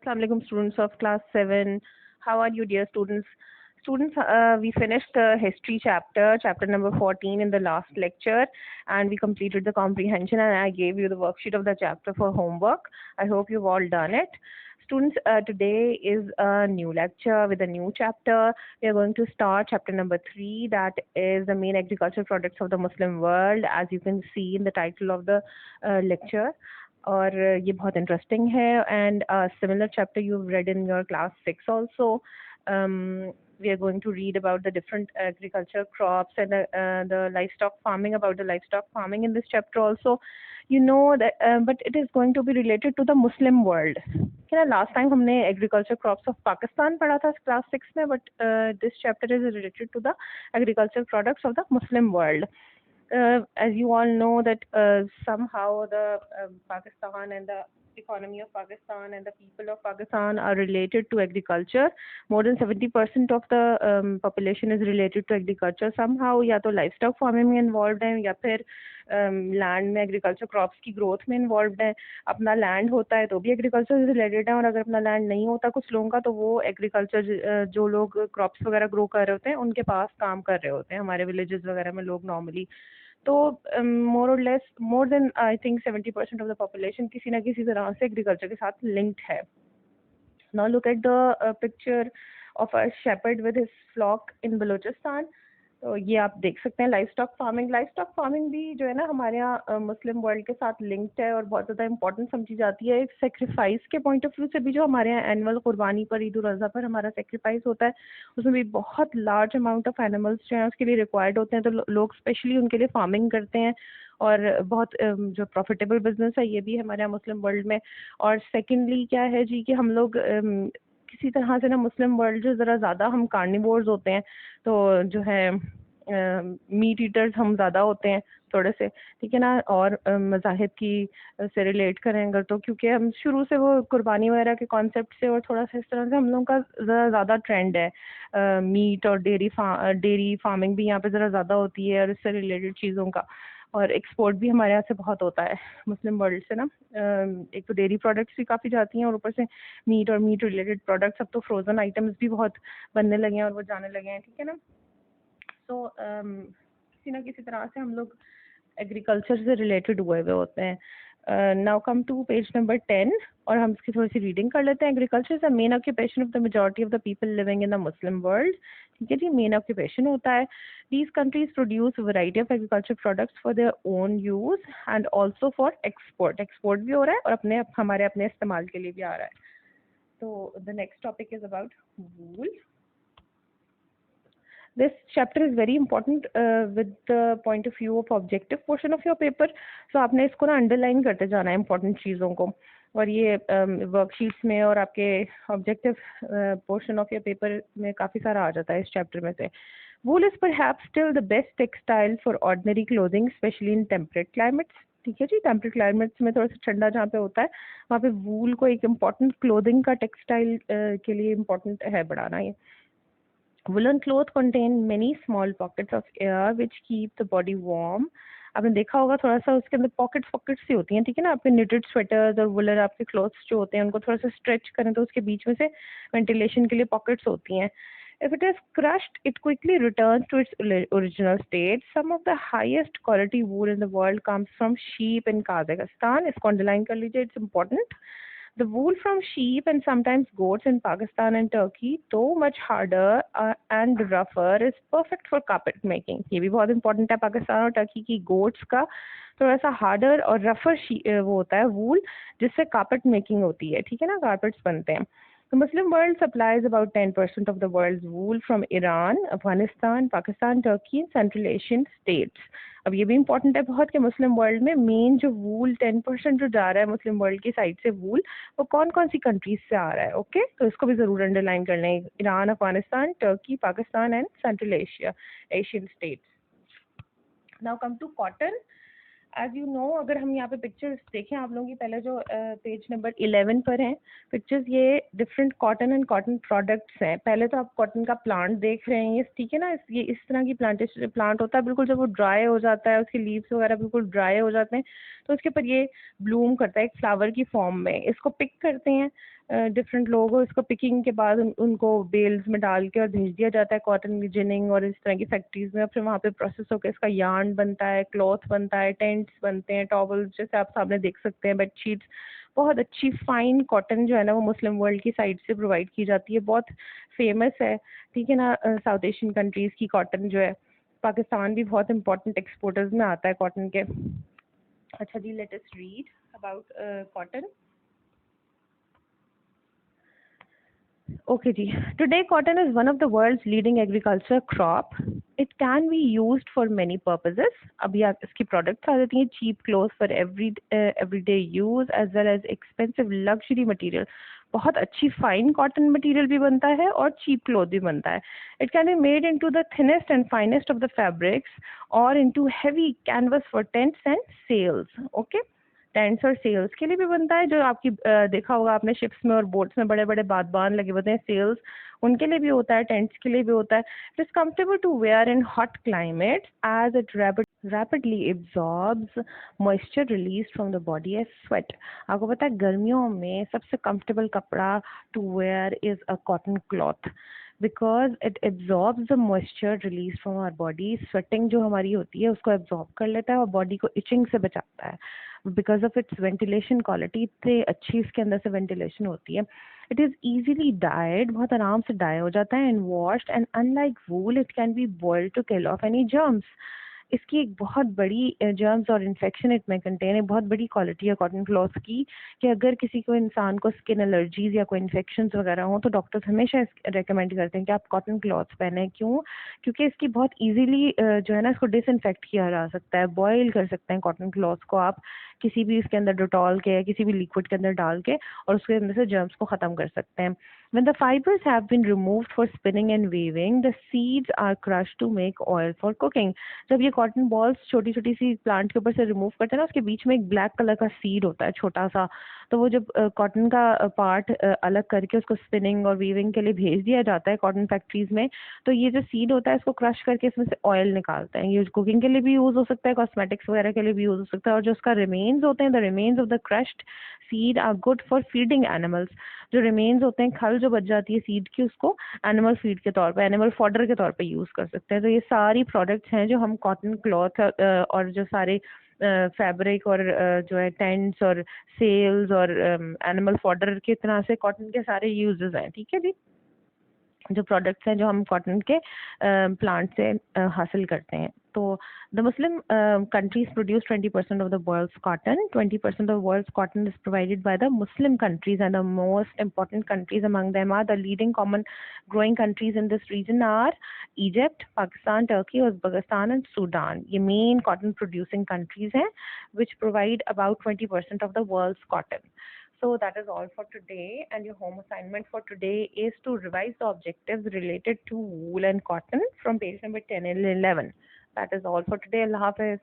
Assalamualaikum students of class 7. How are you dear students? Students, we finished the history chapter number 14 in the last lecture, and we completed the comprehension, and I gave you the worksheet of the chapter for homework. I hope you've all done it. Students, today is a new lecture with a new chapter. We are going to start chapter number 3, that is the main agricultural products of the Muslim world, as you can see in the title of the lecture. और ये बहुत interesting है and similar chapter you've read in your class 6 also. We are going to read about the different agriculture crops and the livestock farming, about the livestock farming in this chapter also. You know that but it is going to be related to the Muslim world. क्या last time हमने agriculture crops of Pakistan पढ़ा था class 6 में, but this chapter is related to the agriculture products of the Muslim world. As you all know that somehow the Pakistan and the economy of Pakistan and the people of Pakistan are related to agriculture. More than 70% of the population is related to agriculture somehow. या तो livestock farming में involved हैं, या फिर land में agriculture crops की growth में involved हैं. अपना land होता है तो भी agriculture से related है, और अगर अपना land नहीं होता कुछ लोगों का तो वो agriculture जो लोग crops वगैरह grow कर रहे होते हैं उनके पास काम कर रहे होते हैं. हमारे villages वगैरह में लोग normally तो मोर और less more than I think 70% of the population किसी ना किसी तरह से एग्रीकल्चर के साथ लिंक्ड है. Now look at the picture of a shepherd with his flock in Balochistan. तो ये आप देख सकते हैं लाइवस्टॉक फार्मिंग भी जो है ना हमारे यहाँ मुस्लिम वर्ल्ड के साथ लिंक्ड है और बहुत ज़्यादा इंपॉर्टेंट समझी जाती है. एक सेक्रीफाइस के पॉइंट ऑफ व्यू से भी जो हमारे यहाँ एनुअल कुर्बानी पर, ईद उल अज़हा पर हमारा सेक्रीफाइस होता है, उसमें भी बहुत लार्ज अमाउंट ऑफ एनिमल्स जो हैं उसके लिए रिक्वायर्ड होते हैं. तो लोग स्पेशली उनके लिए फार्मिंग करते हैं और बहुत जो प्रॉफिटेबल बिजनेस है ये भी हमारे यहाँ मुस्लिम वर्ल्ड में. और सेकेंडली क्या है जी कि हम लोग किसी तरह से ना मुस्लिम वर्ल्ड जो ज़रा ज़्यादा हम कार्निवोर्स होते हैं, तो जो है मीट ईटर्स हम ज़्यादा होते हैं थोड़े से, ठीक है ना. और मज़ाहिब की से रिलेट करें अगर तो क्योंकि हम शुरू से वो कुर्बानी वगैरह के कॉन्सेप्ट से और थोड़ा सा इस तरह से हम लोगों का ज़्यादा ट्रेंड है. मीट और डेयरी फार्मिंग भी यहाँ पे ज़रा ज़्यादा होती है और इससे रिलेटेड चीज़ों का, और एक्सपोर्ट भी हमारे यहाँ से बहुत होता है मुस्लिम वर्ल्ड से ना. एक तो डेयरी प्रोडक्ट्स भी काफ़ी जाती हैं और ऊपर से मीट और मीट रिलेटेड प्रोडक्ट्स. अब तो फ्रोज़न आइटम्स भी बहुत बनने लगे हैं और वो जाने लगे हैं, ठीक है ना. तो किसी ना किसी तरह से हम लोग एग्रीकल्चर से रिलेटेड हुए हुए होते हैं. Now come to page number 10 और हम इसकी थोड़ी सी रीडिंग कर लेते हैं. Agriculture is the main occupation of the majority of the people living in the Muslim world. ठीक है जी, मेन ऑक्यूपेशन होता है. These countries produce variety of agriculture products for their own use and also for export भी हो रहा है और हमारे अपने इस्तेमाल के लिए भी आ रहा है. तो the next topic is about wool. This chapter is very important with the point of view of objective portion of your paper. So आपने इसको ना underline करते जाना है important चीज़ों को, और ये worksheets में और आपके objective portion of your paper में काफ़ी सारा आ जाता है इस chapter में से. Wool is perhaps still the best textile for ordinary clothing, especially in temperate climates. ठीक है जी, टेम्परेट क्लाइमेट्स में थोड़ा सा ठंडा जहाँ पे होता है वहाँ पे वूल को एक इम्पॉर्टेंट क्लोथिंग का टेक्सटाइल के लिए इम्पॉर्टेंट है बढ़ाना. ये woolen cloth contain many small pockets of air which keep the body warm. आपने देखा होगा थोड़ा सा उसके अंदर पॉकेट्स सी होती हैं, ठीक है ना. आपके knitted स्वेटर्स और वुलन आपके क्लोथ्स जो होते हैं उनको थोड़ा सा स्ट्रेच करें तो उसके बीच में से वेंटिलेशन के लिए पॉकेट्स होती हैं. If it is crushed, it quickly returns to its original state. Some of the highest quality wool in the world comes from sheep in Kazakhstan. इसको underline कर लीजिए, it's important. The wool from sheep and sometimes goats in Pakistan and Turkey, though much harder and rougher, is perfect for carpet making. ये भी बहुत important है. पाकिस्तान और Turkey की goats का थोड़ा सा harder और rougher वो होता है wool, जिससे carpet making होती है, ठीक है ना, carpets बनते हैं. The Muslim world supplies about 10% of the world's wool from Iran, Afghanistan, Pakistan, Turkey and Central Asian states. अब ये भी इम्पोर्टेंट है बहुत कि मुस्लिम वर्ल्ड में मेन जो वूल 10% जो जा रहा है मुस्लिम वर्ल्ड की साइड से वूल, वो कौन कौन सी कंट्रीज से आ रहा है. ओके, तो इसको भी ज़रूर अंडरलाइन कर लें. Iran, Afghanistan, Turkey, Pakistan and central Asian states. Now come to cotton. As you know, अगर हम यहाँ पे पिक्चर्स देखें आप लोगों की, पहले जो पेज नंबर 11 पर हैं पिक्चर्स, ये different cotton and cotton products हैं. पहले तो आप कॉटन का प्लांट देख रहे हैं, ये ठीक है ना. ये इस तरह की प्लांट होता है बिल्कुल. जब वो ड्राई हो जाता है, उसके लीव्स वगैरह बिल्कुल ड्राई हो जाते हैं, तो उसके ऊपर ये ब्लूम करता है एक फ्लावर की फॉर्म में. इसको पिक करते हैं, डिफरेंट लोग इसको पिकिंग के बाद उनको बेल्स में डाल के और भेज दिया जाता है कॉटन जिनिंग और इस तरह की फैक्ट्रीज में, फिर वहाँ पे प्रोसेस होकर इसका यार्न बनता है, क्लॉथ बनता है, टेंट्स बनते हैं, टॉवल्स जैसे आप सामने देख सकते हैं, बेडशीट्स। बहुत अच्छी फाइन कॉटन जो है ना वो मुस्लिम वर्ल्ड की साइड से प्रोवाइड की जाती है, बहुत फेमस है, ठीक है ना, साउथ एशियन कंट्रीज़ की कॉटन जो है। पाकिस्तान भी बहुत इंपॉर्टेंट एक्सपोर्टर्स में आता है कॉटन के। अच्छा जी, let us read about cotton. Okay, ji. Today, cotton is one of the world's leading agriculture crop. It can be used for many purposes. अभी आप इसकी products आ जाती हैं, cheap clothes for everyday use as well as expensive luxury material. बहुत अच्छी fine cotton material भी बनता है और cheap cloth भी बनता है. It can be made into the thinnest and finest of the fabrics or into heavy canvas for tents and sails. Okay. Tents और सेल्स के लिए भी बनता है, जो आपकी देखा होगा आपने शिप्स में और बोट्स में बड़े बड़े बादबान लगे होते हैं, सेल्स उनके लिए भी होता है, टेंट्स के लिए भी होता है. It is comfortable to wear in hot climate as it rapidly absorbs moisture released from the body as sweat. आपको पता है गर्मियों में सबसे कंफर्टेबल कपड़ा to wear is a cotton cloth because it absorbs the moisture release from our body. Sweating जो हमारी होती है उसको एब्जॉर्ब कर लेता है और बॉडी को इचिंग से बचाता है. Because of its ventilation quality, इतने अच्छी इसके अंदर से वेंटिलेशन होती है. इट इज़ ईजिली डाइड, बहुत आराम से डाई हो जाता है, and washed, and unlike wool it can be boiled to kill off any germs. इसकी एक बहुत बड़ी जर्म्स और इन्फेक्शन इट में कंटेन, एक बहुत बड़ी क्वालिटी है कॉटन क्लॉथ की कि अगर किसी को इंसान को स्किन एलर्जीज या कोई इन्फेक्शन वगैरह हो तो डॉक्टर्स हमेशा रेकमेंड करते हैं कि आप कॉटन क्लॉथ पहने. क्यों? क्योंकि इसकी बहुत ईजिली जो है ना इसको डिसइंफेक्ट किया जा सकता है, बॉयल कर सकते हैं कॉटन क्लॉथ को आप किसी भी इसके अंदर डिटॉल के किसी भी लिक्विड के अंदर डाल के और उसके अंदर से जर्म्स को ख़त्म कर सकते हैं. When the fibers have been removed for spinning and weaving, the seeds are crushed to make oil for cooking. जब ये कॉटन बॉल्स छोटी छोटी सी प्लांट के ऊपर से रिमूव करते हैं ना, उसके बीच में एक ब्लैक कलर का सीड होता है छोटा सा, तो वो जब कॉटन का पार्ट अलग करके उसको स्पिनिंग और वीविंग के लिए भेज दिया जाता है कॉटन फैक्ट्रीज में, तो ये जो सीड होता है इसको क्रश करके इसमें से ऑयल निकालते हैं. ये कुकिंग के लिए भी यूज हो सकता है, कॉस्मेटिक्स वगैरह के लिए भी यूज हो सकता है. और जो उसका रिमेन्स होते हैं, the remains of the crushed seed are good for feeding animals. जो रिमेन्स होते हैं, खल जो बच जाती है सीड की, उसको एनिमल फीड के तौर पे, एनिमल फॉडर के तौर पे यूज कर सकते हैं. तो ये सारी प्रोडक्ट्स हैं जो हम कॉटन क्लॉथ और जो सारे फैब्रिक और जो है टेंट्स और सेल्स और एनिमल फॉडर की तरह से कॉटन के सारे यूजेस हैं. ठीक है जी, जो प्रोडक्ट्स हैं जो हम कॉटन के प्लांट से हासिल करते हैं. तो the Muslim countries produce 20% of the world's cotton. 20% of the world's cotton is provided by the Muslim countries, and the most important countries among them are the leading common growing countries in this region are Egypt, Pakistan, Turkey, Uzbekistan and Sudan. ये main cotton producing countries हैं which provide about 20% of the world's cotton. So that is all for today, and your home assignment for today is to revise the objectives related to wool and cotton from page number 10 and 11. That is all for today. Allah Hafiz.